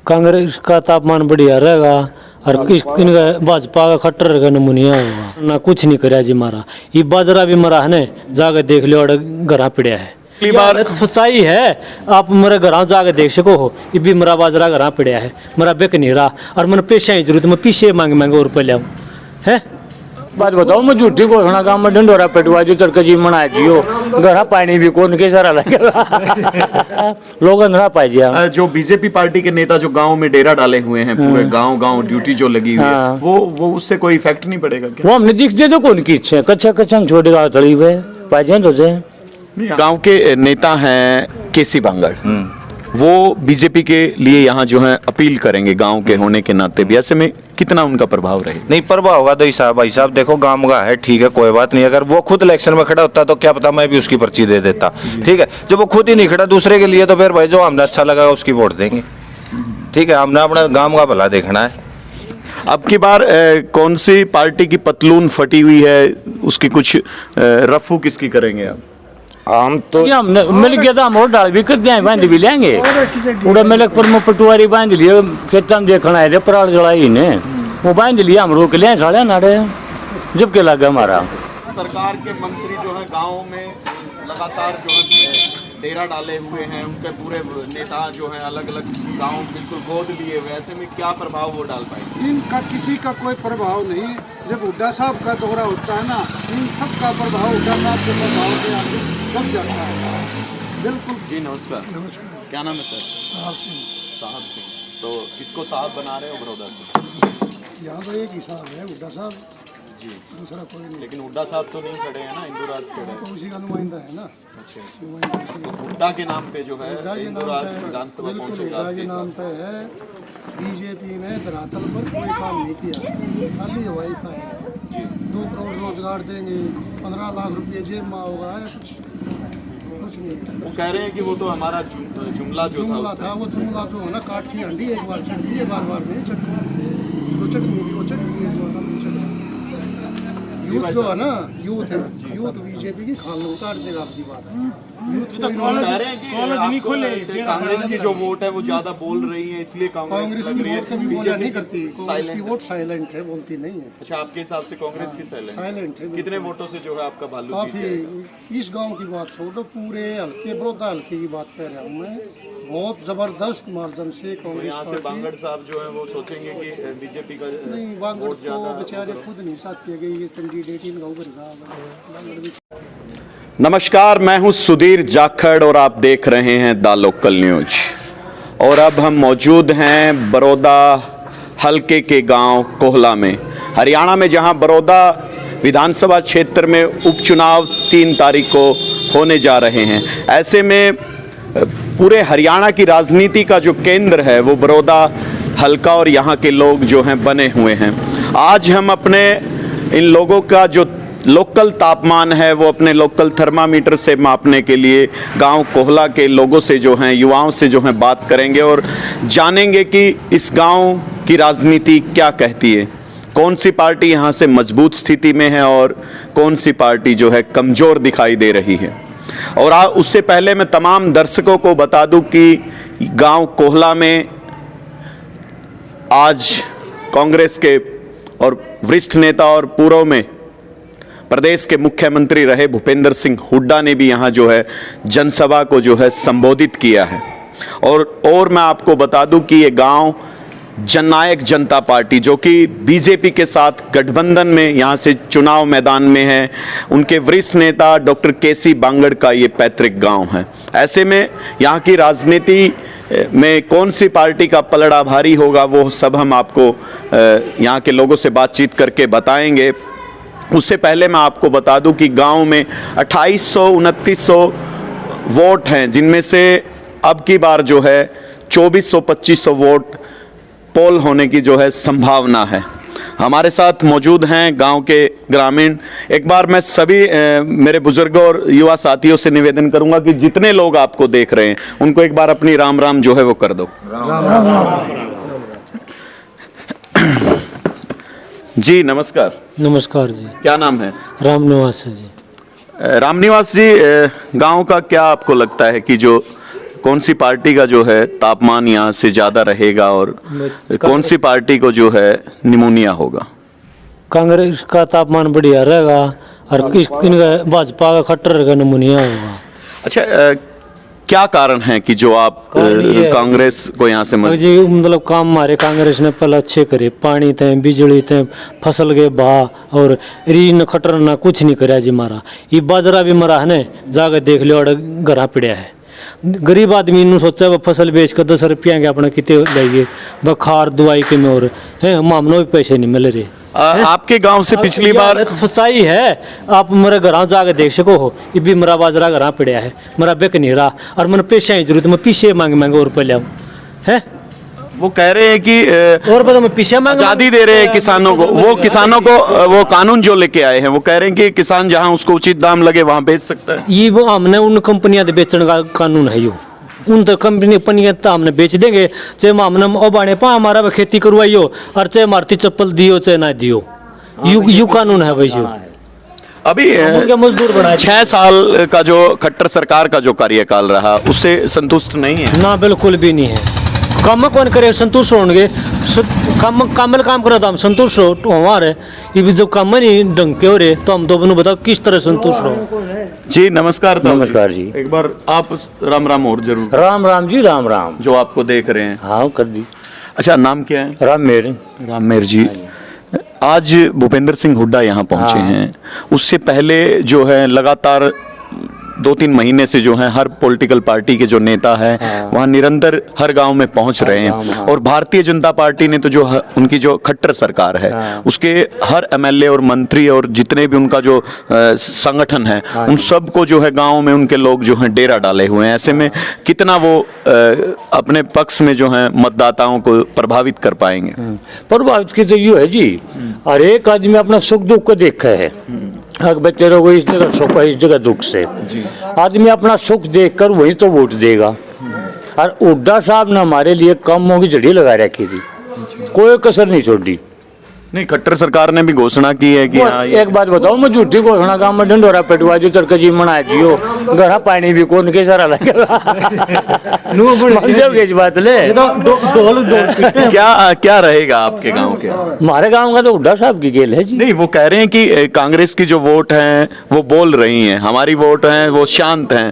कांग्रेस का तापमान बढ़िया रहेगा और किनका भाजपा का खट्टर का नमूनिया होगा ना। कुछ नहीं करा जी मारा, ये बाजरा भी मरा है ने, जाकर देख लियो और घर पड़िया है। बार तो सच्चाई है, आप मेरे घर जाके देख सको हो, ये भी मेरा बाजरा घर पड़िया है, मेरा बेक नहीं रहा और मैंने पैसा की जरूरत, मैं पीछे मांगे मांगे और रुपये लियाऊँ है। बात बताओ, मैं झूठी घोषणा का मैं ढंडोरा पेटवा जो तड़के जी मना जियो घर पानी भी कौन के सारा लगेगा लोग अंधरा पाए जी। जो बीजेपी पार्टी के नेता जो गांव में डेरा डाले हुए हैं, पूरे गांव गांव ड्यूटी जो लगी हुई है, वो उससे कोई इफेक्ट नहीं पड़ेगा क्या? वो हमने दिखते तो कौन की इच्छा कच्चा कच्चा छोटे गाँव थड़ी हुए पाए जाए तो जाए। गांव के नेता हैं केसी बांगड़, वो बीजेपी के लिए यहाँ जो है अपील करेंगे गांव के होने के नाते भी, ऐसे में कितना उनका प्रभाव रहेगा? नहीं प्रभाव होगा तो हिसाब भाई साहब देखो गांव का है, ठीक है कोई बात नहीं। अगर वो खुद इलेक्शन में खड़ा होता तो क्या पता मैं भी उसकी पर्ची दे देता, ठीक है। जब वो खुद ही नहीं खड़ा दूसरे के लिए तो फिर भाई जो हमें अच्छा लगा उसकी वोट देंगे, ठीक है। हमने अपना गांव का भला देखना है। अब की बार कौन सी पार्टी की पतलून फटी हुई है, उसकी कुछ रफू किसकी करेंगे आप? हम तो मिल गया था, हम और डाल भी कर दिया बांध भी लेंगे पूरा मलकपुर में पटवारी बांध लिए, खेत में देखना है पराल जलाई ने वो बांध लिया, हम रोक लिया साढ़े नाड़े जब के लगा हमारा। सरकार के मंत्री जो है गाँव में लगातार जो है डेरा डाले हुए हैं, उनके पूरे नेता जो हैं अलग अलग गांव बिल्कुल गोद लिए हुए, ऐसे में क्या प्रभाव वो डाल पाएंगे? इनका किसी का कोई प्रभाव नहीं। जब हुड्डा साहब का दौरा होता है ना, इन सब का प्रभाव हुड्डा साहब के प्रभाव से आगे दब जाता है बिल्कुल। जी नमस्कार। नमस्कार। क्या नाम है सर? साहब सिंह। साहब सिंह। तो किसको साहब बना रहे हो बड़ौदा से? यहाँ तो एक ही साहब है हुड्डा साहब जी, दूसरा कोई नहीं। लेकिन हुड्डा साहब तो नहीं खड़े हैं ना, इंदुराज खड़े हैं। तो उसी का नुमाइंदा है ना। अच्छा, हुड्डा के नाम पे जो है इंदुराज विधानसभा पहुंचेगा हुड्डा के नाम पे है। बीजेपी ने धरातल पर कोई काम नहीं किया, खाली हवाई फायर है। 2 करोड़ रोजगार देंगे, 15 लाख रुपये जेब में होगा, कुछ नहीं। वो कह रहे हैं कि वो तो हमारा जुमला था, वो जुमला जो है ना, काट की हंडी एक बार चढ़ती है, बार बार नहीं चढ़ती। जो चटनी थी वो चटनी है, जो है ना यूथ जो है ना, यूथ बीजेपी की खाल उतार देगा आपकी बात। कह रहे हैं कि कांग्रेस की जो वोट है वो ज्यादा बोल रही है, इसलिए कांग्रेस की वोट कभी बोला नहीं करती, कांग्रेस की वोट साइलेंट है, बोलती नहीं है। अच्छा, आपके हिसाब से कांग्रेस की साइलेंट है। कितने वोटों से जो है आपका भालू काफी? इस गांव की बात छोड़ो, पूरे हल्के बड़ौदा हल्के की बात कर रहा हूँ मैं, बहुत जबरदस्त मार्जिन से कांग्रेस पार्टी। बांगड़ साहब जो है वो सोचेंगे कि बीजेपी का नहीं, बांगड़ तो बेचारे खुद नहीं साथ किए गए, ये कैंडिडेट इन गाँव का। नमस्कार, मैं हूं सुधीर जाखड़ और आप देख रहे हैं द लोकल न्यूज। और अब हम मौजूद हैं बड़ौदा हलके के गांव कोहला में, हरियाणा में, जहां बड़ौदा विधानसभा क्षेत्र में उपचुनाव 3 तारीख को होने जा रहे हैं। ऐसे में पूरे हरियाणा की राजनीति का जो केंद्र है वो बड़ौदा हलका और यहाँ के लोग जो हैं बने हुए हैं। आज हम अपने इन लोगों का जो लोकल तापमान है वो अपने लोकल थर्मामीटर से मापने के लिए गांव कोहला के लोगों से जो हैं, युवाओं से जो हैं बात करेंगे और जानेंगे कि इस गांव की राजनीति क्या कहती है, कौन सी पार्टी यहाँ से मजबूत स्थिति में है और कौन सी पार्टी जो है कमज़ोर दिखाई दे रही है। और उससे पहले मैं तमाम दर्शकों को बता दूं कि गांव कोहला में आज कांग्रेस के और वरिष्ठ नेता और पूर्व में प्रदेश के मुख्यमंत्री रहे भूपेंद्र सिंह हुड्डा ने भी यहाँ जो है जनसभा को जो है संबोधित किया है। और मैं आपको बता दूं कि ये गांव जननायक जनता पार्टी जो कि बीजेपी के साथ गठबंधन में यहाँ से चुनाव मैदान में है, उनके वरिष्ठ नेता डॉक्टर केसी बांगड़ का ये पैतृक गांव है। ऐसे में यहाँ की राजनीति में कौन सी पार्टी का पलड़ा भारी होगा वो सब हम आपको यहाँ के लोगों से बातचीत करके बताएंगे। उससे पहले मैं आपको बता दूं कि गांव में 2800-2900 वोट हैं, जिनमें से अब की बार जो है 2400-2500 वोट पोल होने की जो है संभावना है। हमारे साथ मौजूद हैं गांव के ग्रामीण। एक बार मैं सभी मेरे बुजुर्गों और युवा साथियों से निवेदन करूंगा कि जितने लोग आपको देख रहे हैं उनको एक बार अपनी राम राम जो है वो कर दो। राम राम। जी नमस्कार। नमस्कार जी। क्या नाम है? रामनिवास जी। रामनिवास जी, गांव का क्या आपको लगता है कि जो कौन सी पार्टी का जो है तापमान यहाँ से ज्यादा रहेगा और कौन सी पार्टी को जो है निमोनिया होगा? कांग्रेस का तापमान बढ़िया रहेगा और इनका भाजपा का खट्टर का नमूनिया होगा। अच्छा, क्या कारण है कि जो आप कारण ये है कांग्रेस को यहाँ से जी मतलब काम हमारे कांग्रेस ने पहले अच्छे करे, पानी थे, बिजली थे, फसल के भाव और रीन खटर ना कुछ नहीं कराया जी मारा। ये बाजरा भी मरा है ने, जाकर देख लियो और घरा पड़ा है। गरीब आदमी इन सोचा वह फसल बेच कर 10 रुपया के अपना कितने लाइए, वह खार दवाई के में और है मामलों भी पैसे नहीं मिल रहे। आपके गांव से पिछली बार तो सच्चाई है, आप मेरे घर जाके देख सको हो, ये भी मेरा बाजरा घर पड़ा है, मेरा बेक नहीं रहा और मैंने पैसे की जरूरत, मैं पीछे मांगे और रुपये लियाऊँ है। वो कह रहे हैं कि और बताओ मैं पीछे मांग आजादी दे रहे हैं किसानों को। वो किसानों को वो कानून जो लेके आए हैं वो कह रहे हैं कि किसान जहां उसको उचित दाम लगे वहां बेच सकता है। ये वो हमने उन कंपनियां बेचने का कानून है, यो उन तो कंपनियां तो हमने बेच देंगे, चाहे हमने ओ बाने पा हमारा खेती करवाइयो और चाहे मारती चप्पल दियो चाहे ना दियो, यू कानून है भाई। अभी मजदूर बनाए 6 साल का जो खट्टर सरकार का जो कार्यकाल रहा उससे संतुष्ट नहीं है ना, बिल्कुल भी नहीं है। काम कौन करे संतुष्ट होंगे, काम करो तो हम संतुष्ट हो हमारे, ये भी जब काम नहीं ढंग के हो रहे तो हम तो अपने बताओ किस तरह संतुष्ट हो। जी नमस्कार। नमस्कार जी। एक बार आप राम राम और जरूर। राम राम जी, राम राम। जो आपको देख रहे हैं। हाँ कर दी। अच्छा, नाम क्या है? राममेर जी। आज भूपेंद्र सिंह हुड्डा यहाँ पहुंचे हैं, उससे पहले जो है लगातार 2-3 महीने से जो है हर पॉलिटिकल पार्टी के जो नेता है वहाँ निरंतर हर गांव में पहुंच रहे हैं और भारतीय जनता पार्टी ने तो जो उनकी जो खट्टर सरकार है उसके हर एमएलए और मंत्री और जितने भी उनका जो संगठन है उन सबको जो है गांव में उनके लोग जो है डेरा डाले हुए हैं। ऐसे में कितना वो अपने पक्ष में जो है मतदाताओं को प्रभावित कर पाएंगे? प्रभावित की तो ये है जी, हर एक आदमी अपना सुख दुख को देखा है। हक बच्चे को इस जगह सुख है, इस जगह दुख से आदमी अपना सुख देखकर वही तो वोट देगा। और हुड्डा साहब ने हमारे लिए कमों की जड़ी लगा रखी थी, कोई कसर नहीं छोड़ी। नहीं, खट्टर सरकार ने भी घोषणा की है कि एक बात बताओ, मैं झूठी घोषणा गाँव में ढंडोरा पेटवा जो चरक जी मना दियो, घर पानी भी कौन के सारा लगेगा। बात ले क्या रहेगा आपके गांव के? हमारे गांव का तो हुड्डा साहब की गेल है जी। नहीं, वो कह रहे हैं कि कांग्रेस की जो वोट है वो बोल रही हैं, हमारी वोट है वो शांत हैं।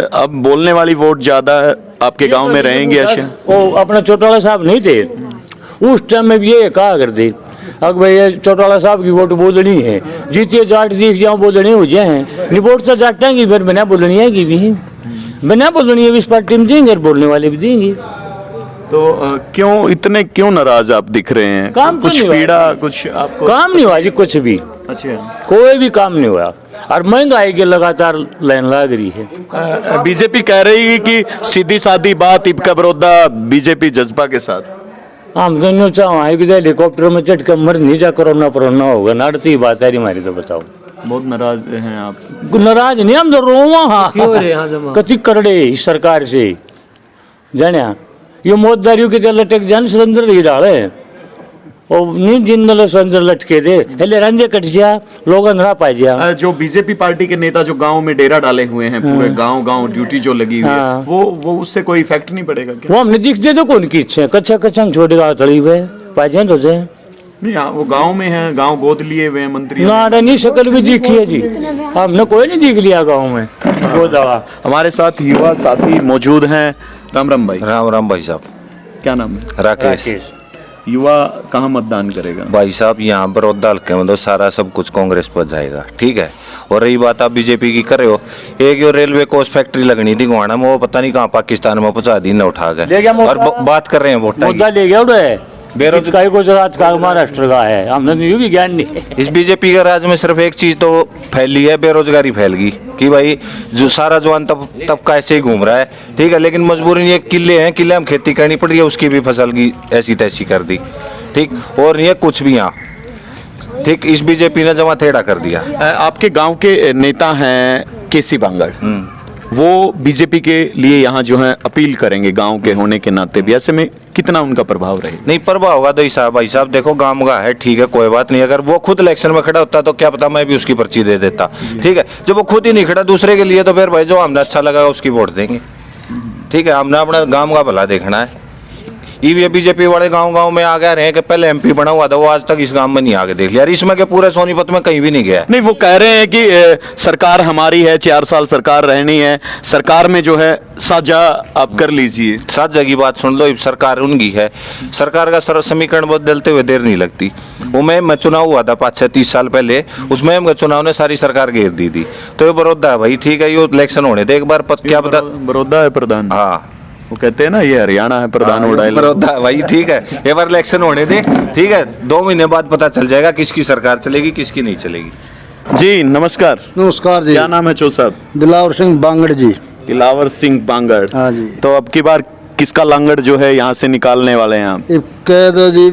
अब बोलने वाली वोट ज्यादा आपके गांव में रहेंगी। वो अपना चौटाला साहब नहीं थे उस टाइम में भी ये कहा करते, अब भाई चौटाला साहब की वोट बोलनी है, जीतिए जाट दिख जाओ बोलनी हो जाए हैं, वोट तो जाटेंगी फिर बिना बोलनी है कि भी बिना बोलनी है, इस पार्टी में देंगे और बोलने वाले भी देंगे। तो क्यों नाराज आप दिख रहे हैं? काम कुछ पीड़ा, कुछ आपको काम नहीं हुआ जी, कुछ भी। अच्छा, कोई भी काम नहीं हुआ और महंगाई के लगातार लाइन लग रही है। बीजेपी कह रही है कि सीधी सादी बात इबका बड़ौदा बीजेपी जज्बा के साथ। हम दोनों चाहे कि हेलीकॉप्टर में चढ़ कर मर नहीं जा, कोरोना होगा, नाड़ती बात है हमारी। तो बताओ, बहुत नाराज हैं आप? नाराज नहीं, हम तो रोवा कति करड़े इस सरकार से जाने ये मोददारियों के लटक जान सुरेंद्र ही डाले और नहीं जिंदल सुरेंद्र लटके दे हेले रंजे कट जा लोग अंधरा पा जा। जो बीजेपी पार्टी के नेता जो गांव में डेरा डाले हुए हैं, पूरे गांव ड्यूटी जो लगी हुई है, वो उससे कोई इफेक्ट नहीं पड़ेगा क्या? वो हमने दिख दे तो कौन की इच्छा कच्चा कच्चा छोड़ेगा तड़ी हुए पाए तो जाए नहीं, वो गांव में है, गांव गोद लिए हुए मंत्री ना नहीं शकल भी दिखी है जी, हमने कोई नहीं दिख लिया गाँव में गोदावा। हमारे साथ युवा साथी मौजूद हैं। राम राम भाई। राम राम भाई साहब। क्या नाम है? राकेश। युवा कहाँ मतदान करेगा? भाई साहब यहाँ बड़ौदा हल्के में तो सारा सब कुछ कांग्रेस पर जाएगा, ठीक है। और रही बात आप बीजेपी की कर रहे हो, एक जो रेलवे कोच फैक्ट्री लगनी थी गोवाना में, वो पता नहीं कहाँ पाकिस्तान में पहुंचा दी न उठा कर, और बात कर रहे हैं वोट मुद्दा ले गया उड़े बेरोजगारी गुजरात का महाराष्ट्र का है, हमने भी ज्ञान नहीं। इस बीजेपी के राज में सिर्फ एक चीज तो फैली है, बेरोजगारी फैल गई कि भाई जो सारा जवान तबका ऐसे ही घूम रहा है, ठीक है। लेकिन मजबूरी ये किले हैं, किले हम खेती करनी पड़ रही है, उसकी भी फसल की ऐसी तैसी कर दी, ठीक। और नहीं है कुछ भी यहाँ, ठीक। इस बीजेपी ने जमा थेड़ा कर दिया। आपके गांव के नेता हैं केसी बांगड़, वो बीजेपी के लिए यहाँ जो है अपील करेंगे गांव के होने के नाते भी, ऐसे में कितना उनका प्रभाव रहेगा? नहीं, प्रभाव होगा तो हिसाब भाई साहब देखो गांव का है, ठीक है, कोई बात नहीं। अगर वो खुद इलेक्शन में खड़ा होता तो क्या पता मैं भी उसकी पर्ची दे देता, ठीक है। जब वो खुद ही नहीं खड़ा दूसरे के लिए, तो फिर भाई जो हमने अच्छा लगा उसकी वोट देंगे। ठीक है, हमने अपना गांव का भला देखना है। ये बीजेपी वाले गांव में आ गए रहे कि पहले एमपी बना हुआ था, वो आज तक इस गांव में नहीं आके देख लिया। इसमें के पूरे सोनीपत में कहीं भी नहीं गया। नहीं, वो कह रहे हैं कि सरकार हमारी है, 4 साल सरकार रहनी है, सरकार में जो है साझा आप कर लीजिए। साझा की बात सुन लो, अब सरकार उनकी है, सरकार का समीकरण बदलते हुए देर नहीं लगती। वो में चुनाव हुआ था 5-6-30 साल पहले, उसमें चुनाव ने सारी सरकार घेर दी थी। तो ये बड़ौदा है भाई, ठीक है, ये इलेक्शन होने दे एक बार, क्या पता। बड़ौदा है प्रधान, हाँ, वो कहते हैं ना ये हरियाणा है प्रधान उड़ाई। बड़ौदा है भाई, ठीक है, एक बार इलेक्शन होने दे, ठीक है, 2 महीने बाद पता चल जाएगा किसकी सरकार चलेगी किसकी नहीं चलेगी। जी नमस्कार। नमस्कार जी। क्या नाम है चो साहब? दिलावर सिंह बांगड़ जी। दिलावर सिंह बांगड़। हाँ जी। तो अब की बार किसका लांगड़ जो है यहाँ से निकालने वाले हैं आप? कह दो जी,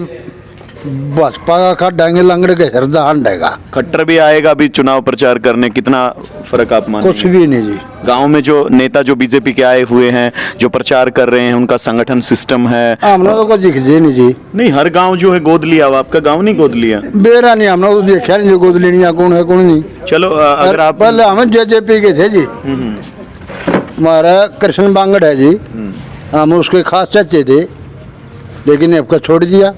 भाजपा का खा डांगे लंगड़ के हृदय हंडेगा। खट्टर भी आएगा अभी चुनाव प्रचार करने, कितना फर्क आप मानेंगे? कुछ भी नहीं जी। गांव में जो नेता जो बीजेपी के आए हुए हैं, जो प्रचार कर रहे हैं, उनका संगठन सिस्टम है। हमने तो कुछ दिख जे नहीं जी। नहीं, हर गांव जो है गोद लिया हुआ, आपका गांव नहीं गोद लिया? बेरा नहीं, हमने तो देखा नहीं जो गोद लेनी है कौन है कौन नहीं। चलो अगर आप पहले हमें जेजेपी के थे जी, हमारा कृष्ण बांगड़ है जी, हम उसके खास चाचे थे, लेकिन आपका छोड़ दिया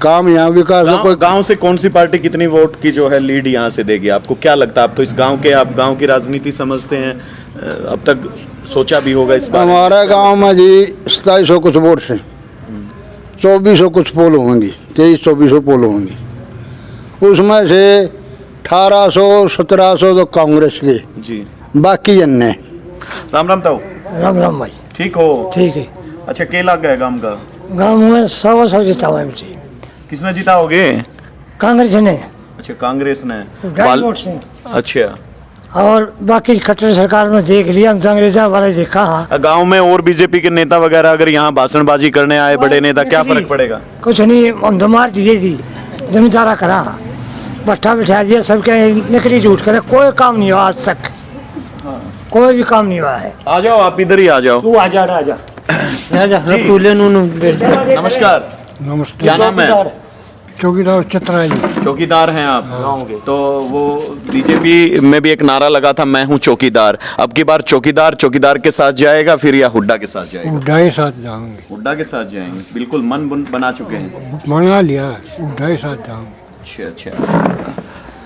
काम। यहाँ विकास कोई गांव से कौन सी पार्टी कितनी वोट की जो है लीड यहाँ से देगी? आपको क्या लगता है? आप तो इस गांव के, आप गांव की राजनीति समझते हैं, अब तक सोचा भी होगा इस बारे में। हमारे गांव में जी 2700 कुछ वोट से 2400 कुछ पोल होंगी, 2300-2400 पोल होंगी। उसमें से 1800-1700 तो कांग्रेस के जी, बाकी अन्य। राम राम ताऊ। राम राम भाई। ठीक हो? ठीक है। अच्छा, क्या लग गया गांव का? गांव में 100 जीता हुआ है। किसने जीता होगे? कांग्रेस ने। अच्छा, कांग्रेस ने। 2.5 वोट से। अच्छा, और बाकी खट्टर सरकार में देख लिया, हम तो अंग्रेजा वाले देखा। हाँ, गांव में और बीजेपी के नेता वगैरह अगर यहाँ भाषणबाजी करने आए बड़े नेता, क्या फर्क पड़ेगा? कुछ नहीं, हम तो मार दिए थी, जमींदारा करा, भट्ठा बिठा दिया, सबके निकली झूठ करे, कोई काम नहीं हुआ आज तक, कोई भी काम नहीं हुआ है। आ जाओ, आप इधर ही आ जाओ। तू आजा आजा। नमस्कार। नमस्ते। क्या नाम है? चौकीदार चित्रा जी। चौकीदार हैं आप गाँव के? तो वो बीजेपी में भी एक नारा लगा था, मैं हूँ चौकीदार। अब की बार चौकीदार के साथ जाएगा फिर, या हुड्डा के साथ जाएगा? उड्डा के साथ जाऊंगे। हुड्डा के साथ जाएंगे, बिल्कुल मन बना चुके हैं। बना लिया, उड्डा के साथ जाऊंगे। अच्छा।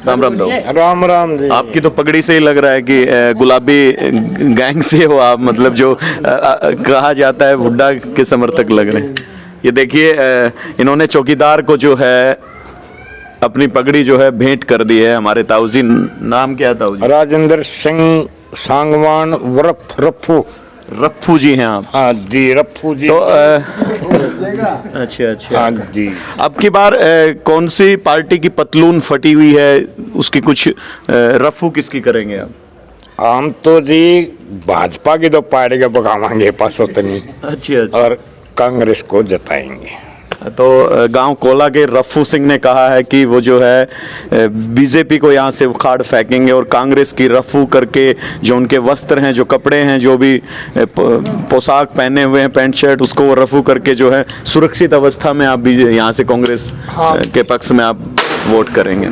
राम राम दो। राम राम जी। आपकी तो पगड़ी से ही लग रहा है कि गुलाबी गैंग से हो आप, मतलब जो कहा जाता है हुड्डा के समर्थक लग रहे हैं। ये देखिए, इन्होंने चौकीदार को जो है अपनी पगड़ी जो है भेंट कर दी है हमारे ताऊजी। नाम क्या ताऊ जी? राजेंद्र सिंह सांगवान उर्फ रफ्फू। रफ्फू जी हैं आप? हाँ जी, रफ्फू जी। तो अच्छा। हाँ जी। अब की बार कौन सी पार्टी की पतलून फटी हुई है, उसकी कुछ रफ्फू किसकी करेंगे आप? हम तो जी भाजपा की तो पार्टी के बगावांगे पास उतनी, अच्छा। और कांग्रेस को जताएंगे। तो गांव कोला के रफ्फू सिंह ने कहा है कि वो जो है बीजेपी को यहाँ से उखाड़ फेंकेंगे, और कांग्रेस की रफ्फू करके जो उनके वस्त्र हैं, जो कपड़े हैं, जो भी पोशाक पहने हुए हैं, पैंट शर्ट, उसको वो रफ्फू करके जो है सुरक्षित अवस्था में आप भी यहाँ से कांग्रेस के पक्ष में आप वोट करेंगे।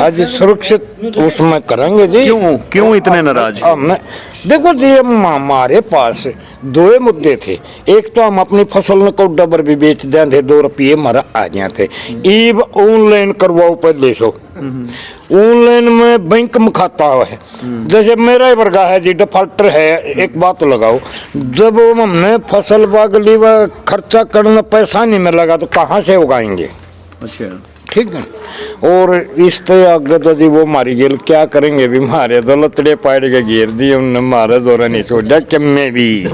आज सुरक्षित उसमें करेंगे जी। क्यों इतने नाराज? हमने देखो जी, हमारे पास 2 मुद्दे थे। एक तो हम अपनी फसल को डबर भी बेच दें थे, 2 रुपये हमारा आ गया थे। ईब ऑनलाइन करवाओ पहले सो, ऑनलाइन में बैंक में खाता है। जैसे मेरा ही वर्गा है जी, डिफॉल्टर है। एक बात लगाओ, जब हमने फसल बागली व खर्चा करने पैसा नहीं मिल लगा तो कहाँ से उगाएंगे? अच्छा, ठीक है। और इस तरह आगे तो जी वो मारी गेल, क्या करेंगे भी, मारे दौलतड़े पाड़ के घेर दिए उनने, मारे दौरा नहीं छोड़ा कि मैं भी।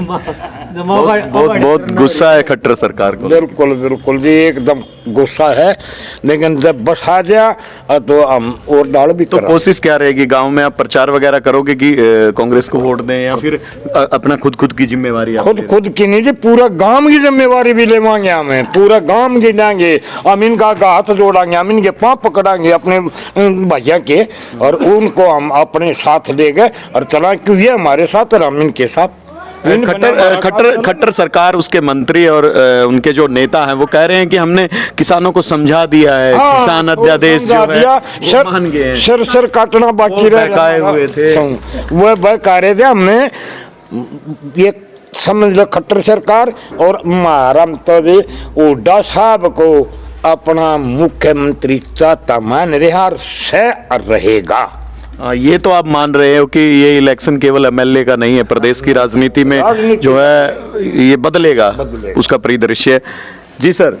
बहुत गुस्सा है खट्टर सरकार को। बिल्कुल जी, एकदम गुस्सा है। लेकिन जब बस आ जाए तो हम और दाल भी तो कोशिश क्या रहेगी गांव में? आप प्रचार वगैरह करोगे कि कांग्रेस को वोट दें, या फिर अपना खुद की जिम्मेवारी? खुद की नहीं जी, पूरा गांव की जिम्मेवारी भी लेवांगे। हमें पूरा गांव गिनाएंगे, हम इनका हाथ जोड़ांगे, हम इनके पाँव पकड़ांगे अपने भैया के, और उनको हम अपने साथ ले गए और चला, क्यों ये हमारे साथ और हम इनके साथ। खट्टर सरकार, उसके मंत्री और उनके जो नेता हैं वो कह रहे हैं कि हमने किसानों को समझा दिया है, किसान अध्यादेश जो है वो मान गए हैं। सर काटना बाकी रह हुए थे, वो बहकाए रहे थे। हमने ये समझ लो खट्टर सरकार और महाराम तो हुड्डा साहब को अपना मुख्यमंत्री चाहता मान रहा और सह रहेगा। ये तो आप मान रहे हो कि ये इलेक्शन केवल एमएलए का नहीं है, प्रदेश की राजनीति में जो है ये बदलेगा उसका परिदृश्य। जी सर,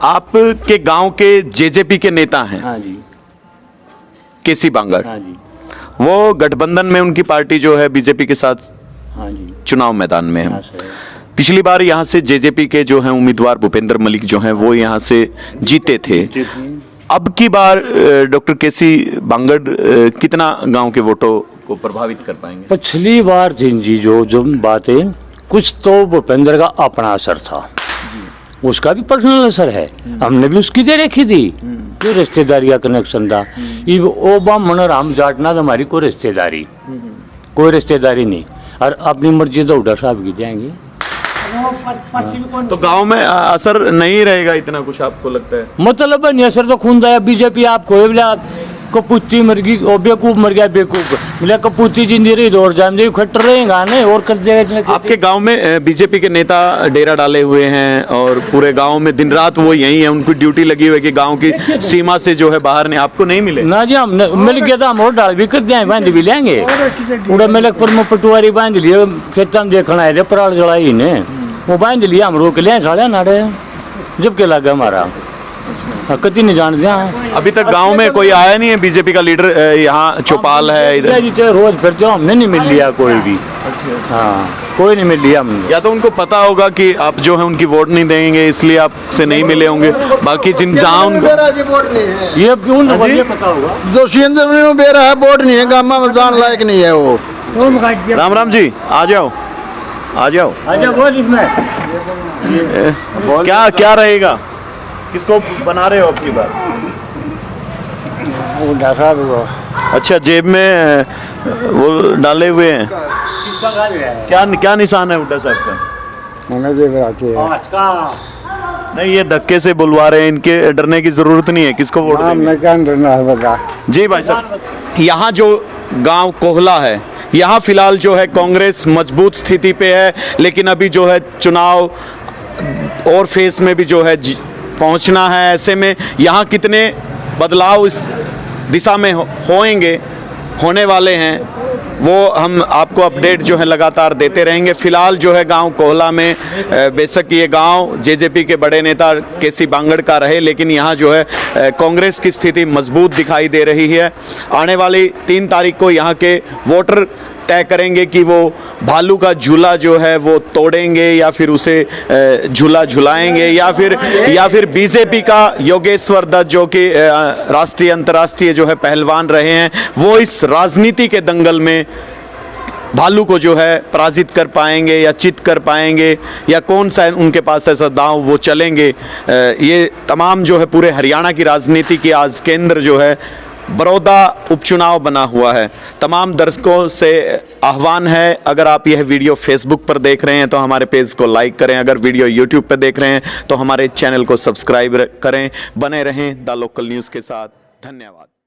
आपके गांव के जेजेपी के नेता हैं हाँ जी, केसी बांगड़, हाँ जी, वो गठबंधन में उनकी पार्टी जो है बीजेपी के साथ हाँ जी, चुनाव मैदान में है। हाँ सर। पिछली बार यहाँ से जेजेपी के जो हैं उम्मीदवार भूपेंद्र मलिक जो हैं वो यहाँ से जीते थे। अब की बार डॉक्टर केसी बांगड़ कितना गांव के वोटों को प्रभावित कर पाएंगे? पिछली बार थी जी जो बात है, कुछ तो भूपेंद्र का अपना असर था, उसका भी पर्सनल असर है, हमने भी उसकी दे रखी थी, जो रिश्तेदारी का कनेक्शन था। ये वो ब्राह्मण और हम जाट ना हमारी कोई रिश्तेदारी नहीं, और अपनी मर्जी तो हुड्डा साहब की जाएंगे। तो गांव में असर नहीं रहेगा इतना कुछ, आपको लगता है? मतलब नहीं असर तो खून दाया बीजेपी आपको बोला कपूती मर गई और बेवकूफ मर गया बेवकूफ, बोला कपूती जिंदी रही दौड़ जाए खट्टर रहेगा नहीं और कर देगा। आपके गांव में बीजेपी के नेता डेरा डाले हुए हैं और पूरे गांव में दिन रात वो यही है, उनकी ड्यूटी लगी हुई है कि गांव की सीमा से जो है बाहर नहीं, आपको नहीं मिले? ना जी, हम मिल गया था, हम और डाल भी कर दिया, बांध भी लेंगे। उड़ा मलकपुर में पटवारी बांध लिए, खेता में देखना है पराल जलाई ने, वो बांध लिया, हम रोक लिया साढ़े नाड़े जब के लगा हमारा कति नहीं जानते हैं। अभी तक गांव में कोई आया नहीं है बीजेपी का लीडर? यहाँ चौपाल है इधर, रोज फिरते हो, हमने नहीं मिल लिया कोई भी। हाँ, कोई नहीं मिल लिया हमने। या तो उनको पता होगा कि आप जो है उनकी वोट नहीं देंगे इसलिए आपसे नहीं मिले होंगे, बाकी जिन जहाँ उनको ये पता होगा जो सुरेंद्र बेरा है वोट नहीं है, गामा में जान लायक नहीं है वो। राम राम जी, आ जाओ आ जाओ। अच्छा बोल इसमें क्या रहेगा, किसको बना रहे हो अब की बार? अच्छा, जेब में वो डाले हुए हैं, क्या निशान है हुड्डा साहब का? नहीं, ये धक्के से बुलवा रहे हैं, इनके डरने की जरूरत नहीं है। किसको वोट देंगे? जी भाई साहब, यहाँ जो गांव कोहला है, यहाँ फिलहाल जो है कांग्रेस मजबूत स्थिति पे है, लेकिन अभी जो है चुनाव और फेस में भी जो है पहुंचना है। ऐसे में यहाँ कितने बदलाव इस दिशा में होने वाले हैं, वो हम आपको अपडेट जो है लगातार देते रहेंगे। फिलहाल जो है गांव कोहला में बेशक ये गांव जेजेपी के बड़े नेता केसी बांगड़ का रहे, लेकिन यहाँ जो है कांग्रेस की स्थिति मजबूत दिखाई दे रही है। आने वाली 3 तारीख को यहाँ के वोटर तय करेंगे कि वो भालू का झूला जो है वो तोड़ेंगे या फिर उसे झूला झुलाएंगे, या फिर बीजेपी का योगेश्वर दत्त जो कि राष्ट्रीय अंतर्राष्ट्रीय जो है पहलवान रहे हैं, वो इस राजनीति के दंगल में भालू को जो है पराजित कर पाएंगे या चित कर पाएंगे, या कौन सा उनके पास ऐसा दांव वो चलेंगे। ये तमाम जो है पूरे हरियाणा की राजनीति की आज केंद्र जो है बड़ौदा उपचुनाव बना हुआ है। तमाम दर्शकों से आह्वान है, अगर आप यह वीडियो फेसबुक पर देख रहे हैं तो हमारे पेज को लाइक करें, अगर वीडियो यूट्यूब पर देख रहे हैं तो हमारे चैनल को सब्सक्राइब करें। बने रहें द लोकल न्यूज़ के साथ। धन्यवाद।